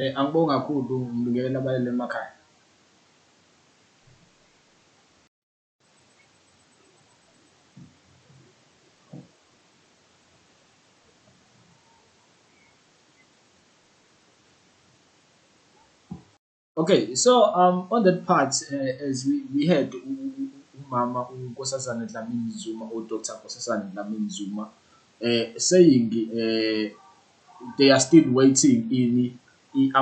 Angibonge kakhulu ngibingelela abalimi emakhaya. Okay, so on that part, as we had umama uNkosazana Dlamini Zuma or Dr. Nkosazana Dlamini Zuma saying they are still waiting in the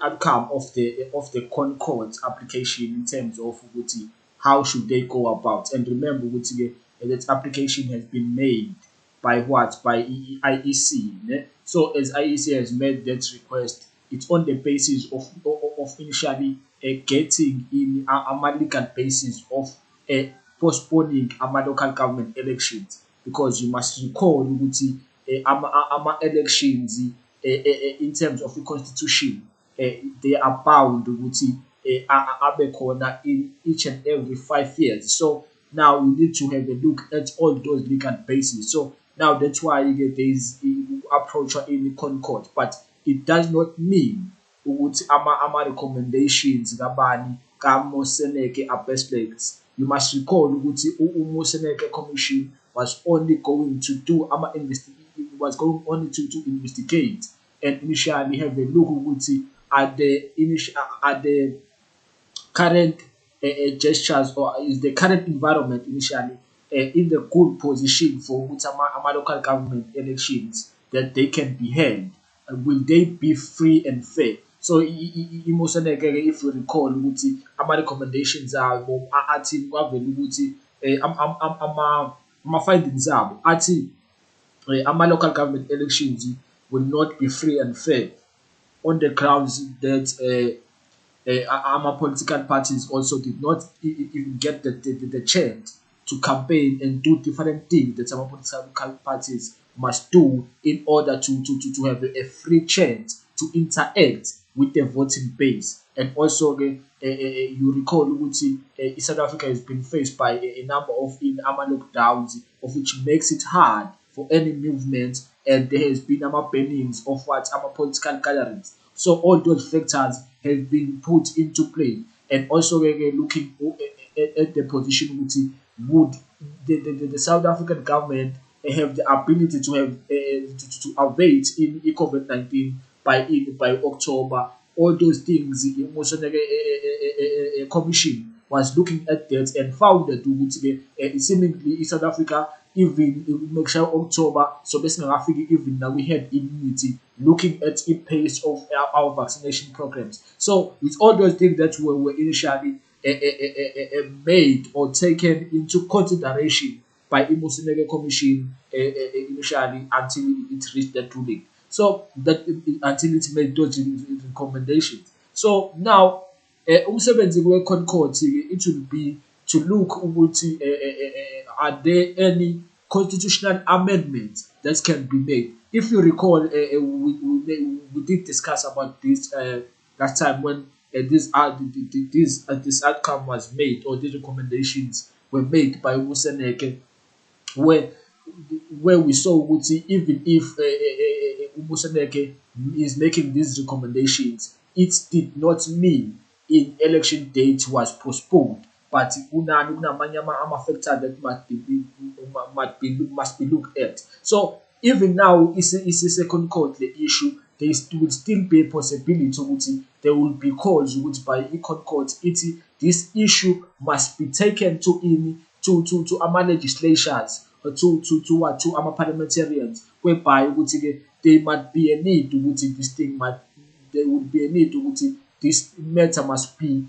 outcome of the Concord application in terms of ukuthi how should they go about. And remember ukuthi that application has been made by what? By IEC. Ne? So as IEC has made that request, it's on the basis of initially getting in a legal basis of uh, postponing local government elections, because you must recall ukuthi elections in terms of the constitution, they are bound ukuthi abe khona in each and every 5 years. So now we need to have a look at all those legal bases. So now that's why there is approach in the Concord, but it does not mean ukuthi ama recommendations kabani kaMoseneke are best legs. You must recall ukuthi uMoseneke commission was only going to do was going only to investigate and initially have a look ukuthi at the current gestures, or is the current environment initially in the good position for ukuthi local government elections that they can be held. Will they be free and fair? So imoseneke, if you recall ukuthi ama-recommendations abo athi kwavela ukuthi ama-findings abo athi ama-local government elections will not be free and fair, on the grounds that our political parties also did not even get the chance to campaign and do different things that some political parties must do in order to have a free chance to interact with the voting base. And also, you recall ukuthi South Africa has been faced by a number of lockdowns, of which makes it hard for any movement, and there has been bannings of political gatherings. So all those factors have been put into play, and also looking at the position which would the South African government have the ability to have to await in COVID-19 by October. All those things, the emotional commission was looking at that and found that seemingly in South Africa, even make sure October, so basically even now we had immunity, looking at the pace of our vaccination programs. So with all those things that were initially made or taken into consideration by Emosineke Commission initially until it reached that ruling. So that until it made those recommendations. So now umsebenzi we-Concord it will be to look ukuthi are there any constitutional amendments that can be made. If you recall, we did discuss about this last time when this outcome was made, or these recommendations were made by Museneke, where we saw ukuthi even if Museneke is making these recommendations, it did not mean in election date was postponed, but kunamanye ama-factor that must be looked at. So even now, it's a second court the issue. There will still be a possibility ukuthi there will be calls which by Econ Court this issue must be taken to our legislatures, or to our parliamentarians, whereby there might be a need to there would be a need to this matter must be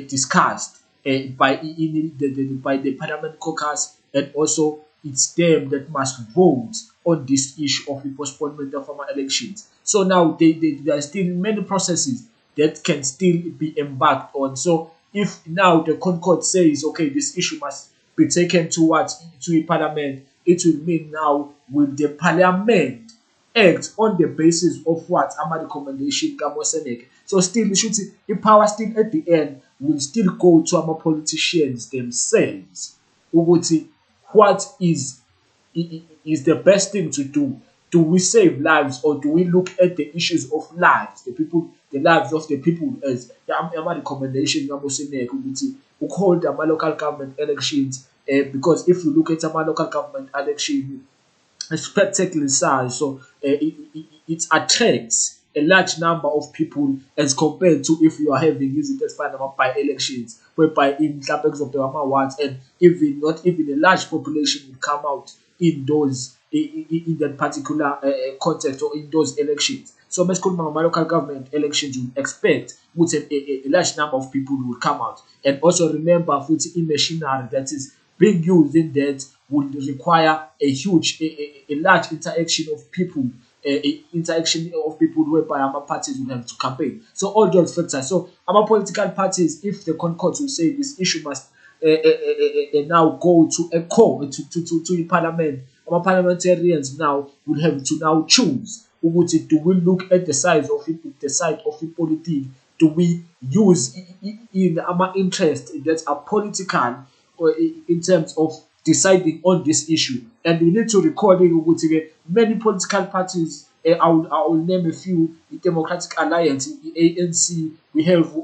discussed by the parliament caucus, and also it's them that must vote on this issue of the postponement of our elections. So now there are still many processes that can still be embarked on. So if now the Concord says, okay, this issue must be taken to a parliament, it will mean now will the parliament act on the basis of what our recommendation Gamosenek. So still we should see the power still at the end will still go to our politicians themselves. Ukuthi what is the best thing to do do we save lives or do we look at the issues of lives, the lives of the people as recommendation hold local government elections because if you look at local government election spectacular size. So it attracts a large number of people as compared to if you are having visitors final by elections, whereby in topics of the awards and even not even a large population will come out in those in that particular context or in those elections. So most local government elections you expect with a large number of people will come out. And also remember in machinery that is being used in that would require a large interaction of people, interaction of people whereby our parties will have to campaign. So all those factors. So our political parties, if the Concord will say this issue must now go to a core to the parliament, our parliamentarians now will have to now choose. Do we look at the size of it, the side of the politics? Do we use in our interest that are political or in terms of deciding on this issue? And we need to recall many political parties. I will name a few: the Democratic Alliance, the ANC. We have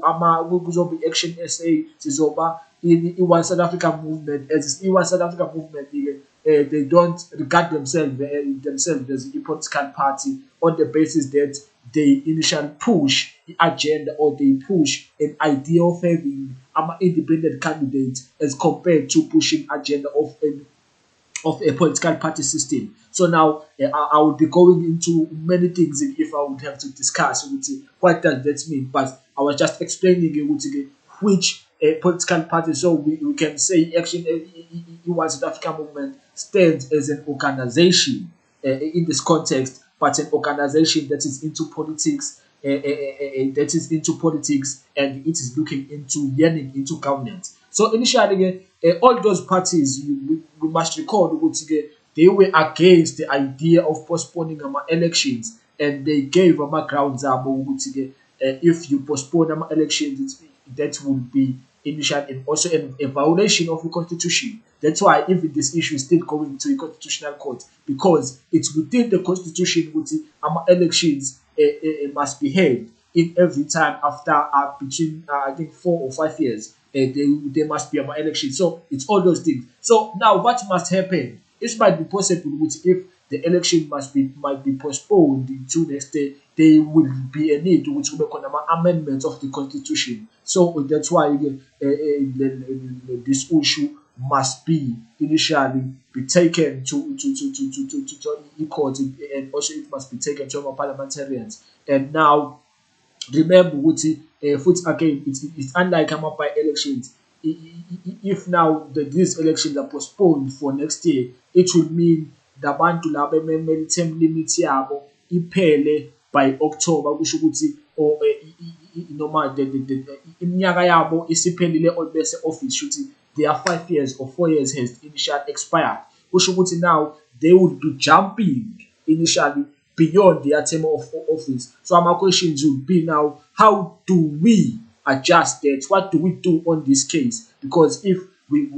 Action SA, Zizoba, in One South Africa movement. As in One South Africa movement, they don't regard themselves as a political party on the basis that they initially push the agenda or they push an idea of having an independent candidate as compared to pushing agenda of a political party system. So now I would be going into many things if I would have to discuss what does that mean. But I was just explaining which political party. So we can say Action One South Africa movement stands as an organization in this context, but an organization that is into politics, and it is looking into yearning into governance. So initially, all those parties, we must recall, they were against the idea of postponing elections, and they gave grounds if you postpone elections, that would be initial and also a violation of the constitution. That's why even this issue is still going to the constitutional court, because it's within the constitution which elections must be held in every time after between I think 4 or 5 years. There must be an election. So it's all those things. So now what must happen? It might be possible if the election might be postponed to next day. There will be a need which will become an amendment of the constitution. So that's why this issue must be initially be taken to court, and also it must be taken to our parliamentarians. And now remember, again, it's unlike by elections. If now these elections are postponed for next year, it will mean the bantu laba emele term limit yabo iphele by October, kusho ukuthi or noma iminyaka yabo isiphelile or bese office shuthi their 5 years or 4 years has initially expired. Kusho ukuthi now they would be jumping initially beyond their term of office. So my questions would be now, how do we adjust that? What do we do on this case? Because if we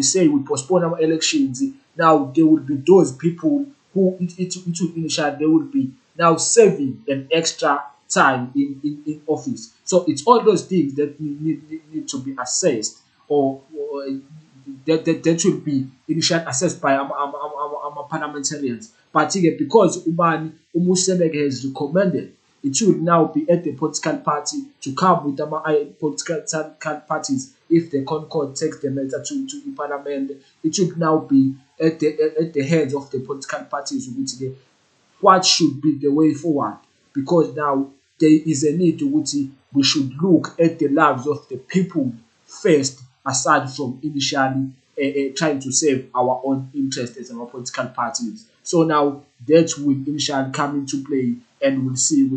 say we postpone our elections, now there will be those people who it will initially they will be now serving an extra time in office. So it's all those things that need to be assessed, or that should be initially assessed by our parliamentarians. But again, because Umusenege has recommended, it should now be at the political party to come with the political parties. If the Concord takes the matter to the parliament, it should now be at the heads of the political parties what should be the way forward. Because now there is a need we should look at the lives of the people first, aside from initially trying to save our own interests as our political parties. So now that will initially come into play, and we'll see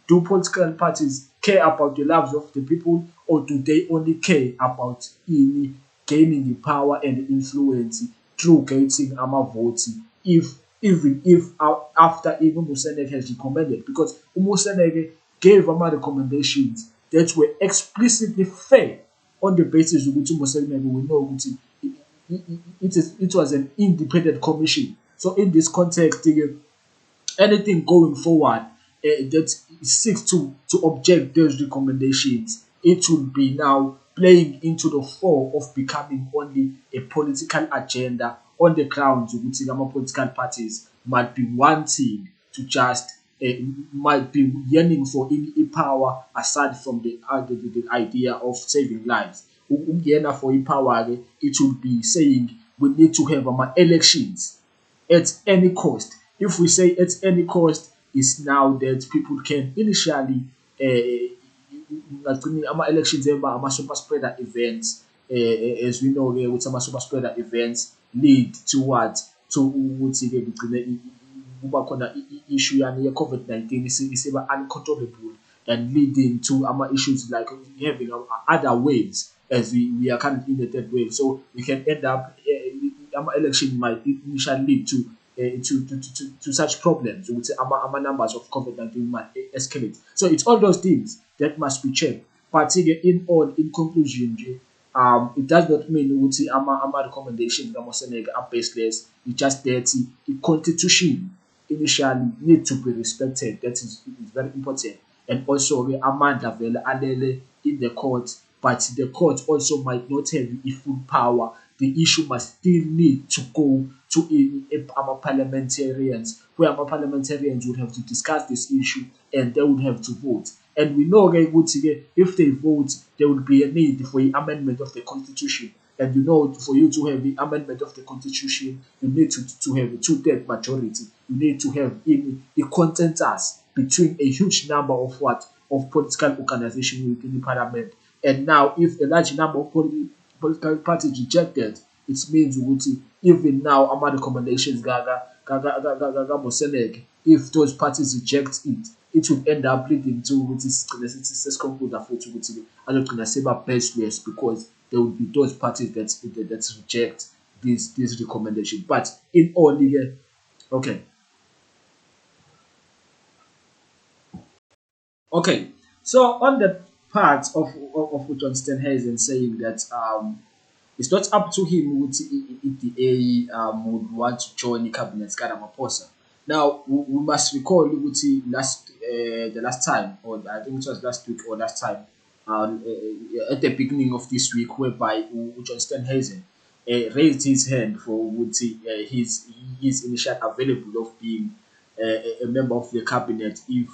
do political parties care about the lives of the people, or do they only care about gaining the power and the influence through getting votes? Even if after even Musenege has recommended, because Musenege gave recommendations that were explicitly fair on the basis of which Musenege we know it was an independent commission. So in this context, anything going forward that seeks to object those recommendations, it will be now playing into the fall of becoming only a political agenda on the grounds ukuthi ama-political parties might be wanting to just might be yearning for any power aside from the idea of saving lives. Ukungena for power, it will be saying we need to have elections at any cost. If we say at any cost, is now that people can initially ama-elections ama-super spreader events, as we know with ama-super spreader events lead towards to ukuthi-ke kugcine kuba khona i-issue yani ye-COVID-19 isiba uncontrollable and leading to issues like having other waves as we are currently in the third wave. So we can end up election might initially lead to such problems. We would say numbers of COVID-19 might escalate. So it's all those things that must be checked. But in all, in conclusion, it does not mean we would say recommendations are baseless. It's just that the constitution initially need to be respected. That is very important. And also the amanda vele alele in the court, but the court also might not have the full power. The issue must still need to go to our parliamentarians, where our parliamentarians would have to discuss this issue and they would have to vote. And we know if they vote, there will be a need for the amendment of the constitution. And you know, for you to have the amendment of the constitution, you need to have a two-third majority. You need to have a consensus between a huge number of political organizations within the parliament. And now, if a large number of political parties rejected, it means even now our recommendations if those parties reject it, it will end up leading to baseless because there will be those parties that reject these recommendations. But in all, okay. Okay, so on the part of John Steenhuisen saying that it's not up to him if the A would want to join the cabinet Ramaphosa. Now we must recall the last time, or I think it was last week or last time, at the beginning of this week, whereby John Steenhuisen raised his hand for his initial available of being a member of the cabinet if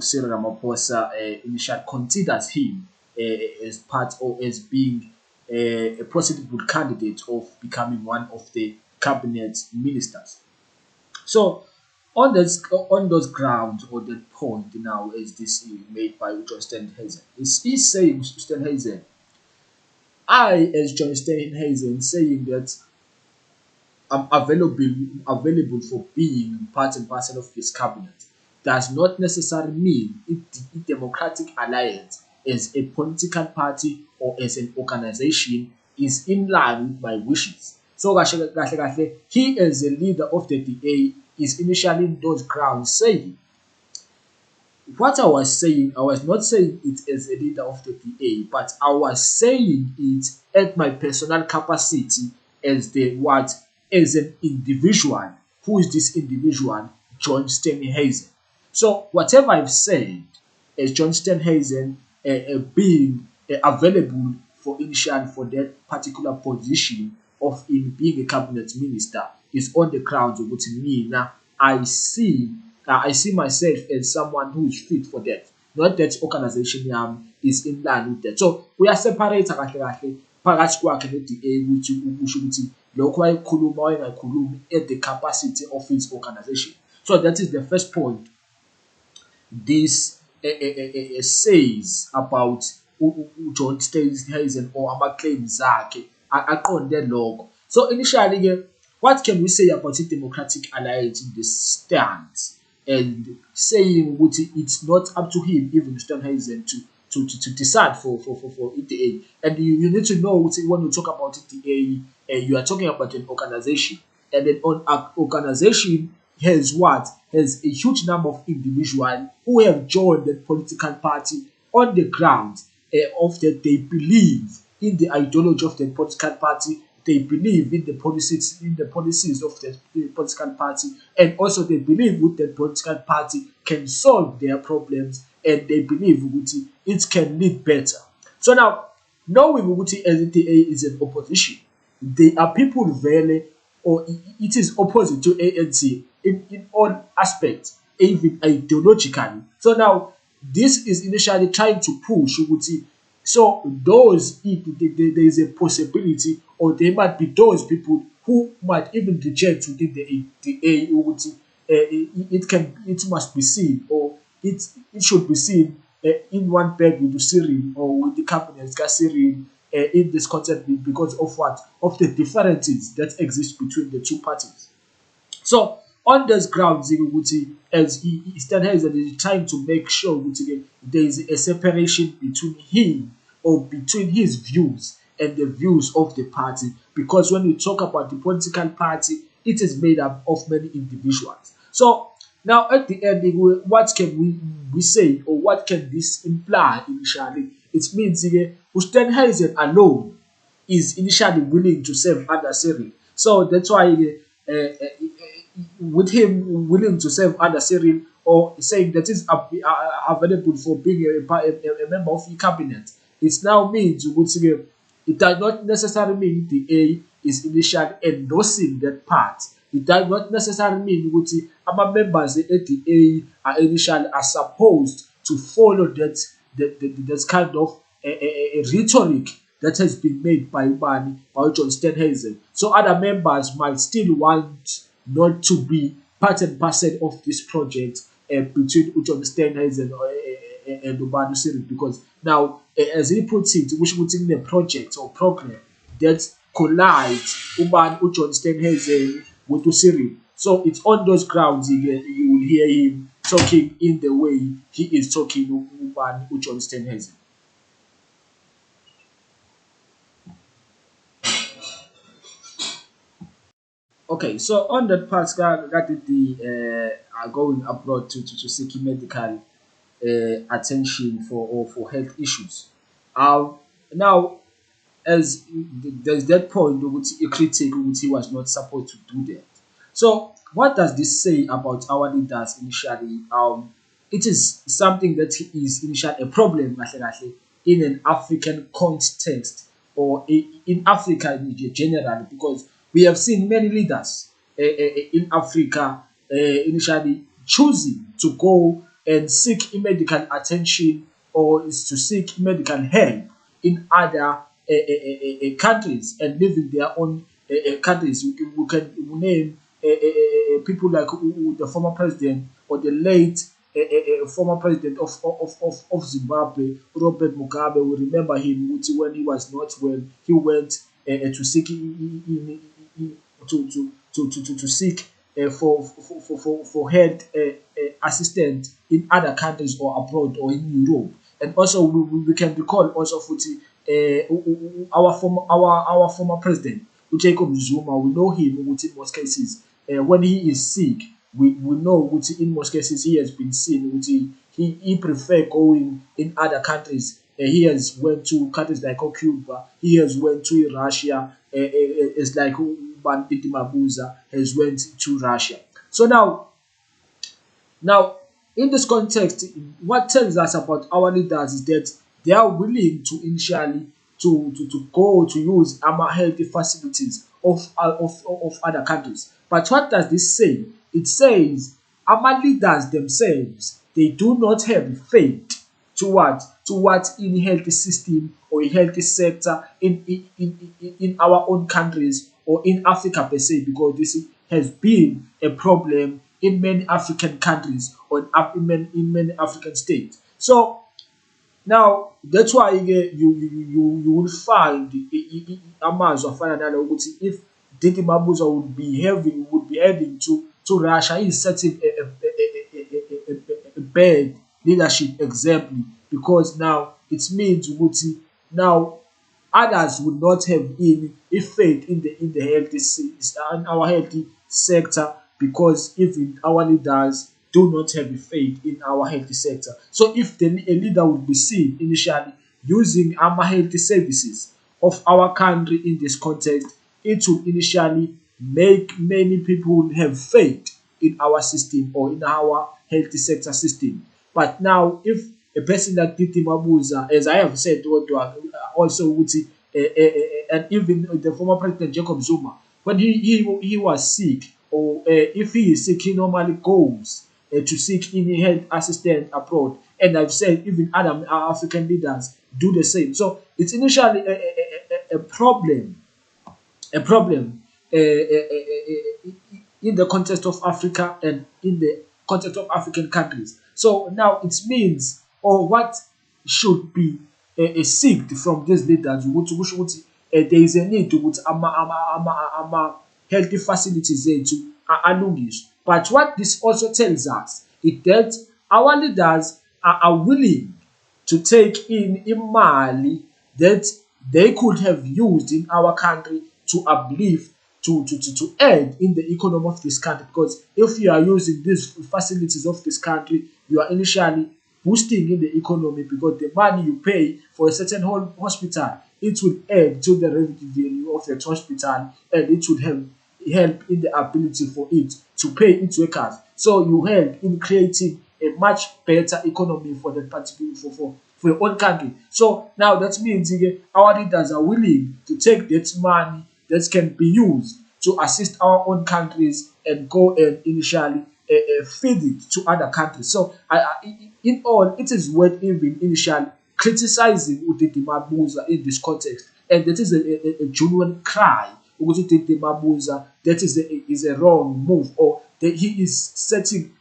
Cyril Ramaphosa initially considers him as part or as being a possible candidate of becoming one of the cabinet ministers. So on those grounds or that point now, as this is made by John Steenhuisen, is saying Steenhuisen, I as John Steenhuisen saying that I'm available for being part and parcel of his cabinet does not necessarily mean the Democratic Alliance as a political party or as an organization is in line with my wishes. So he as a leader of the DA is initially in those grounds saying what I was saying. I was not saying it as a leader of the DA, but I was saying it at my personal capacity as as an individual. Who is this individual? John Steenhuisen. So whatever I've said as John Steenhuisen being available for initially for that particular position of in being a cabinet minister is on the grounds of what me now I see myself as someone who is fit for that. Not that organization is in line with that. So we are separated phakathi kwakhe ne-DA ukuthi ukusho ukuthi lokho wayekhuluma wayengakhulumi at the capacity of his organization. So that is the first point. This says about John Steenhuisen or ama-claims zakhe aqonde lokho. So initially what can we say about the Democratic Alliance in this stance and saying it's not up to him even Steenhuisen to decide for ETA. And you need to know when you talk about ETA, you are talking about an organization, and an organization has a huge number of individuals who have joined the political party on the ground of that they believe in the ideology of the political party. they believe in the policies of the political party, and also they believe with the political party can solve their problems, and they believe ukuthi it can lead better. So now, knowing ukuthi LDA is an opposition, they are people vele, or it is opposite to ANC in all aspects, even ideologically. So now, this is initially trying to push ukuthi, so those, if there is a possibility, or there might be those people who might even reject within the A ukuthi, it must be seen, or it should be seen in one bed with Cyril, or with the cabinets Cyril, in this concept, because of what, of the differences that exist between the two parties. So on those grounds, ukuthi, as Stanhazen is trying to make sure ukuthi, there is a separation between him, or between his views and the views of the party. Because when we talk about the political party, it is made up of many individuals. So now at the end, what can we say, or what can this imply initially? It means Stanhazen alone is initially willing to serve under Cyril. So that's why with him willing to serve under Cyril, or saying that is available for being a member of the cabinet, it now means it does not necessarily mean the A is initially endorsing that part. It does not necessarily mean ukuthi our members at the A are initially are supposed to follow that kind of a rhetoric that has been made by John Steenhuisen. So other members might still want not to be part and parcel of this project between John Steenhuisen and Ubani Cyril, because now, as he puts it, which puts in the project or program that collides John Steenhuisen with Cyril. So it's on those grounds you will hear him talking in the way he is talking with John Steenhuisen. Okay, so on that part, regarding the going abroad to seek medical attention for health issues. Now, as there's that point which a critic which he was not supposed to do that. So what does this say about our leaders initially? It is something that is initially a problem kahle kahle, in an African context, or in Africa in general, because we have seen many leaders in Africa initially choosing to go and seek medical attention, or is to seek medical help in other countries, and live in their own countries. We can name people like the former president, or the late former president of Zimbabwe, Robert Mugabe. We remember him when he was not well. He went to seek to seek for health assistance in other countries, or abroad, or in Europe. And also we can recall also Futi, our former president Jacob Zuma. We know him in most cases when he is sick. We know in most cases he has been seen. He prefer going in other countries. He has went to countries like Cuba. He has went to Russia. It's like Banditi Mabuza has went to Russia. So now, in this context, what tells us about our leaders is that they are willing to initially to go to use our healthy facilities of other countries. But what does this say? It says our leaders themselves, they do not have faith to what in healthy system, or in healthy sector in our own countries, or in Africa per se, because this has been a problem in many African countries, or in many African states. So now that's why you will find amazwi afana nalo ukuthi, if Didi Mabuza would be heading to Russia, he is setting a bad leadership example, because now it means ukuthi now others would not have in faith in the healthy in our healthy sector, because even our leaders do not have faith in our healthy sector. So if a leader would be seen initially using our healthy services of our country in this context, it will initially make many people have faith in our system or in our healthy sector system. But now, if a person like Titi Mabuza, as I have said, also ukuthi, and even the former president Jacob Zuma, when he was sick, or if he is sick, he normally goes to seek any health assistance abroad. And I've said even other African leaders do the same. So it's initially a problem, in the context of Africa and in the context of African countries. So now it means, or what should be seeked from these leaders ukuthi there is a need ukuthi healthy facilities zethu alungiswe. But what this also tells us is that our leaders are willing to take in imali that they could have used in our country to uplift, to add in the economy of this country. Because if you are using these facilities of this country, you are initially boosting in the economy, because the money you pay for a certain hospital, it will add to the revenue value of that hospital, and it would help in the ability for it to pay its workers. So you help in creating a much better economy for the particular for your own country. So now that means our leaders are willing to take that money that can be used to assist our own countries and go and initially feed it to other countries. So in all, it is worth even initially criticizing Utete Mabuza in this context, and that is a genuine cry. Utete Mabuza, that is a wrong move, or that he is setting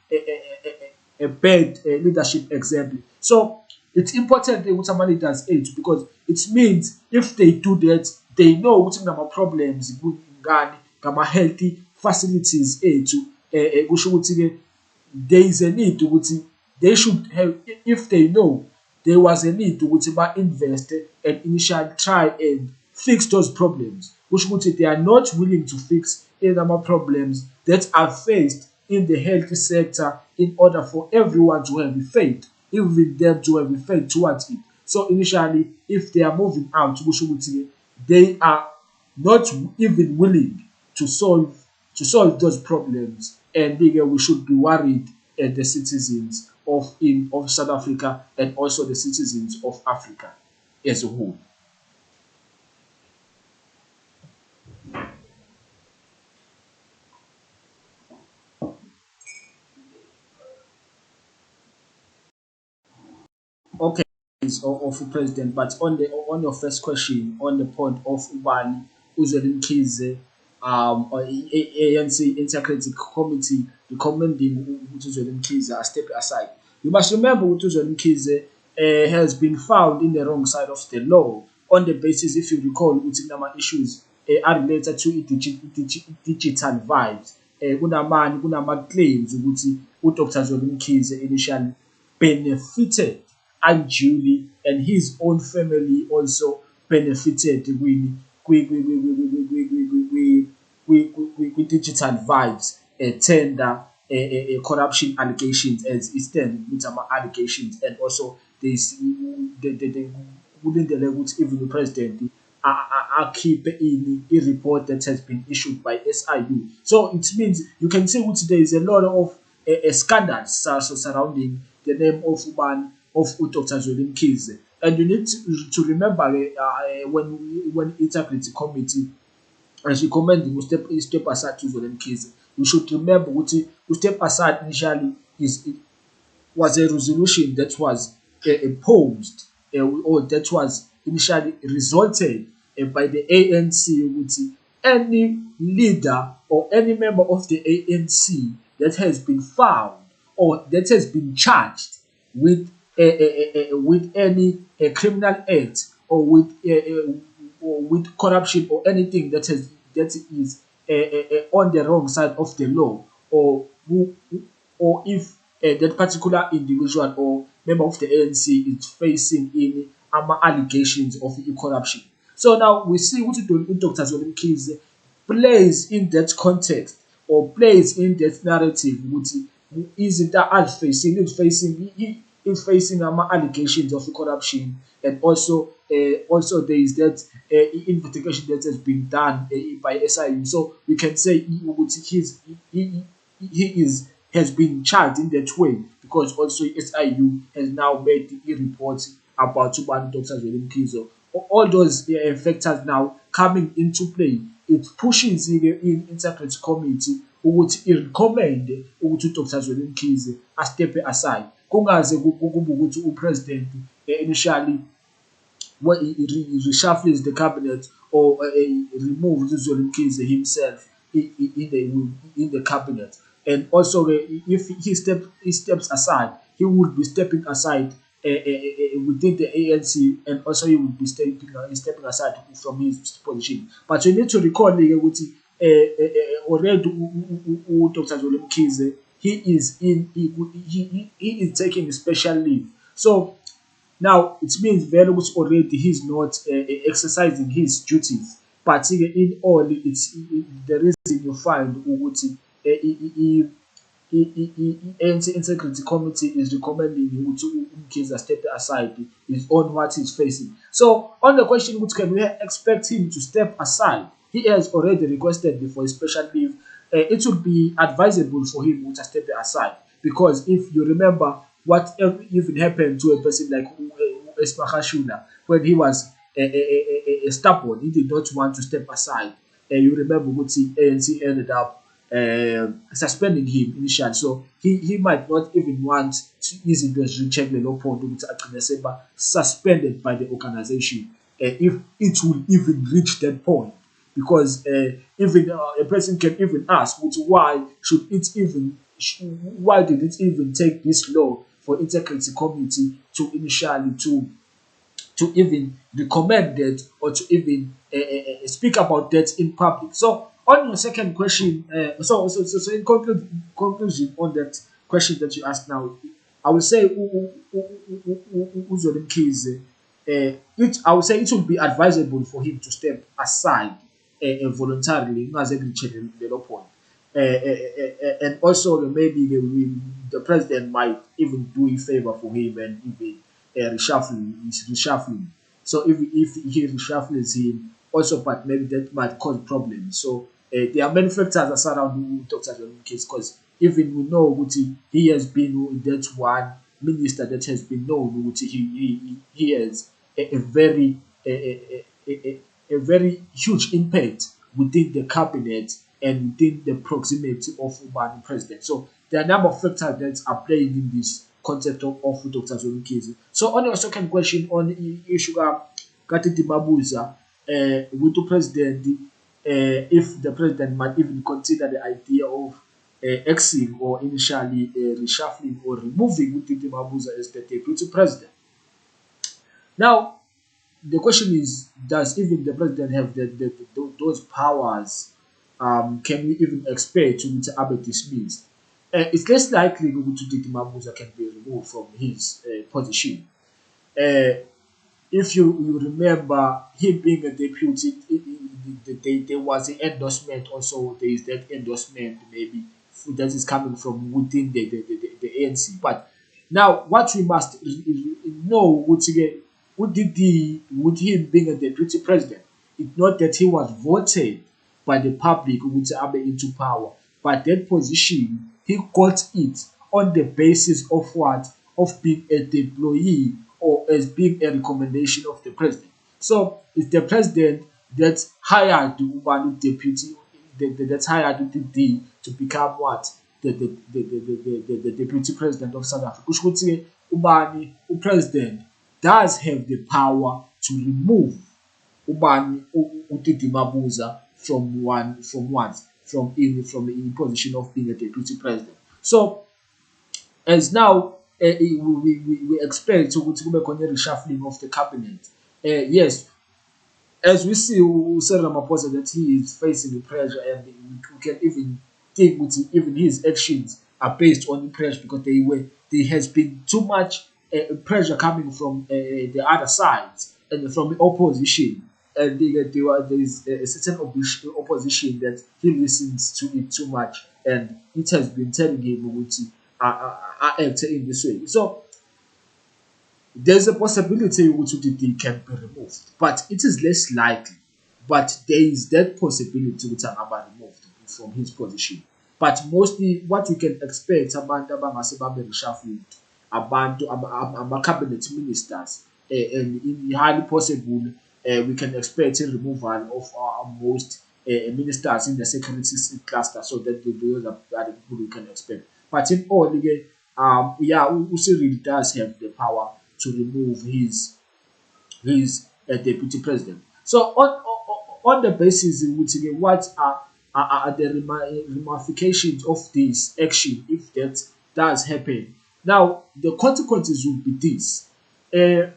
a bad leadership example. So it's important that what leaders age, because it means if they do that, they know what our problems ngani ngama healthy facilities to kusho ukuthi there is a need ukuthi they should have, if they know there was a need ukuthi ba invest and initially try and fix those problems, kusho ukuthi they are not willing to fix our problems that are faced in the health sector in order for everyone to have faith, even them to have faith towards it. So initially, if they are moving out, they are not even willing to solve those problems, and we should be worried at the citizens of South Africa and also the citizens of Africa as a whole. Okay, of president, but on your first question, on the point of Ubani Uzwelinhle Mkhize, or ANC Integrated Committee recommending Uzwelinhle Mkhize a step aside. You must remember Uzwelinhle Mkhize has been found in the wrong side of the law on the basis, if you recall, Utinama issues are related to digital vibes. Kunama claims ukuthi uDr. Zwelinhle Mkhize initially benefited unduly, and his own family also benefited with digital vibes, tender, corruption allegations, as it stands with some allegations, and also they wouldn't allow even the president keep in a report that has been issued by SIU. So it means you can see which there is a lot of scandals surrounding the name of Dr. Zwelinhle Mkhize. And you need to remember when Integrity Committee is recommending step aside to Zwelinhle Mkhize, you should remember what step aside initially was a resolution that was imposed, or that was initially resulted by the ANC, which any leader or any member of the ANC that has been found or that has been charged with any criminal act, or with corruption, or anything that is on the wrong side of the law, or if that particular individual or member of the ANC is facing any allegations of corruption. So now we see what Dr. Zwelinhle Mkhize plays in that context, or plays in that narrative, which isn't that facing is facing allegations of corruption, and also there is that investigation that has been done by SIU. So we can say he is has been charged in that way because also SIU has now made the reports about Dr. Zweli Mkhize. All those factors now coming into play, it pushes in integrity committee ukuthi irecommend ukuthi uDr. Zweli Mkhize a step aside kungaze kube ukuthi upresident initially what he reshuffles the cabinet or removes Zweli Mkhize himself in the cabinet. And also, if he steps aside, he would be stepping aside within the ANC, and also he would be stepping aside from his position. But you need to recall ukuthi already Dr. Zweli Mkhize he is taking a special leave. So now it means very much already he's not exercising his duties. But in all, the reason you find ukuthi ANC Integrity Committee is recommending him to Mkhize step aside is on what he's facing. So on the question which can we expect him to step aside, he has already requested before a special leave. It would be advisable for him to step aside because if you remember what even happened to a person like Esmakashula when he was stubborn, he did not want to step aside. You remember what ANC ended up suspending him initially. So he might not even want to easily recheck the law point which agcine suspended by the organization if it will even reach that point. Because even a person can even ask why should it even why did it even take this long for integrity committee to initially to even recommend that or to even speak about that in public. So on your second question, so in conclusion on that question that you asked now, I would say Uzolo Mkhize, I would say it would be advisable for him to step aside voluntarily, the law point. And also maybe the president might even do a favor for him and even reshuffling. So if he reshuffles him, also, but maybe that might cause problems. So there are many factors that surround Dr. Zweli Mkhize because even we know he has been that one minister that has been known he has a very a very huge impact within the cabinet and within the proximity of the president. So there are a number of factors that are playing in this concept of Dr. Zweli Mkhize. So on your second question on issue Katiti Mabuza with the president, if the president might even consider the idea of exing or initially reshuffling or removing Katiti Mabuza as the deputy president. Now, the question is, does even the president have those powers? Can we even expect to be dismissed? It's less likely to Titi Mabuza can be removed from his position. If you remember him being a deputy, there was an endorsement also. There is that endorsement maybe that is coming from within the ANC. But now what we must know would him being a deputy president, it's not that he was voted by the public into power, but that position he got it on the basis of what? Of being a employee or as being a recommendation of the president. So it's the president that hired the Ubani deputy, that hired the to become what? The deputy president of South Africa. Which would say Ubani, the president, does have the power to remove Ubani Utiti Mabuza from in position of being a deputy president. So as now we expect to be a reshuffling of the cabinet. Yes, as we see Cyril Ramaphosa that he is facing the pressure and we can even think even his actions are based on the pressure because there has been too much pressure coming from the other sides and from the opposition. And there is a certain opposition that he listens to it too much, and it has been telling him to act in this way. So there's a possibility which Utiti can be removed, but it is less likely. But there is that possibility which angaba removed from his position. But mostly what we can expect abantu abangase babe reshuffled, abantu ama-cabinet ministers, and in highly possible we can expect a removal of most ministers in the security cluster, so that those are the people we can expect. But in all, again, yeah, Usiri does have the power to remove his deputy president. So on the basis in which again, what are the ramifications of this action if that does happen? Now the consequences will be this. Uh,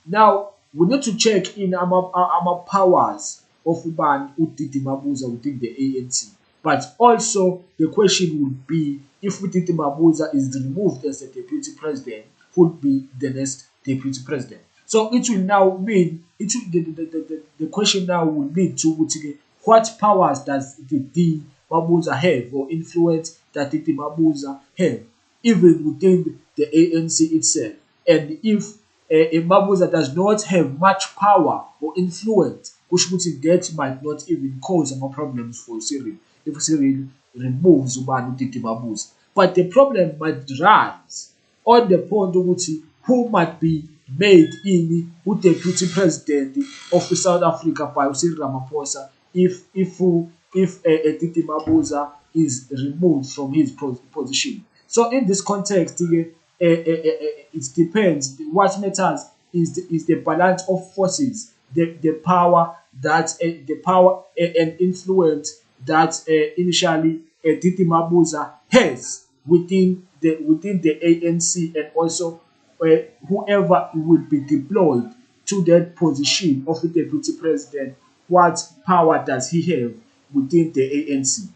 Now we need to check in our powers of ubani uDidi Mabuza within the ANC. But also the question would be if uDidi Mabuza is removed as the deputy president, who would be the next deputy president. So it will now mean it will, the question now will lead to what powers does Didi Mabuza have or influence that Didi Mabuza have even within the ANC itself. And if Mabuza does not have much power or influence, which means that might not even cause some problems for Cyril if Cyril removes Ubani Titi Mabuza. But the problem might rise on the point of who might be made in who deputy president of South Africa by Cyril Ramaphosa if Titi Mabuza is removed from his position. So in this context, it depends. What matters is the balance of forces, the power that the power and influence that initially Titi Mabuza has within the ANC, and also whoever will be deployed to that position of the deputy president. What power does he have within the ANC?